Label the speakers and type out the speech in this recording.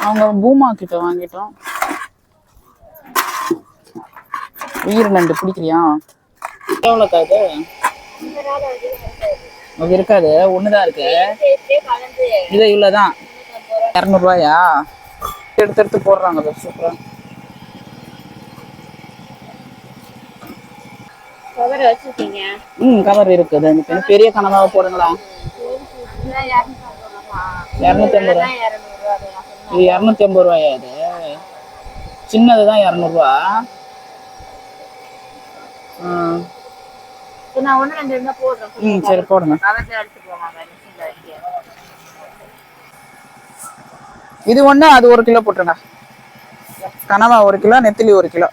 Speaker 1: அவங்க பூமா கிட்ட வாங்கிட்டோம். உயிர் நண்டு பிடிக்கிறியா? எவ்வளோக்கா இது? அது இருக்காது, ஒண்ணுதான் இருக்கு. இது இவ்வளவுதான், 200 ரூபாயா? எடுத்து எடுத்து போடுறாங்க. சூப்பரா
Speaker 2: கவர் வச்சிருக்கீங்க?
Speaker 1: கவர் இருக்குது. பெரிய கனவாக போடுங்களா? 250 ரூபா. இது 250 ரூபாயா? இது சின்னதுதான் 200 ரூபா.
Speaker 2: நான் ஒண்ணு ரெண்டு இருந்தா போடுறேன்.
Speaker 1: சரி போடுங்க. இது ஒண்ணு, அது 1 கிலோ போட்டுருங்க. கனவா 1 கிலோ, நெத்திலி 1 கிலோ.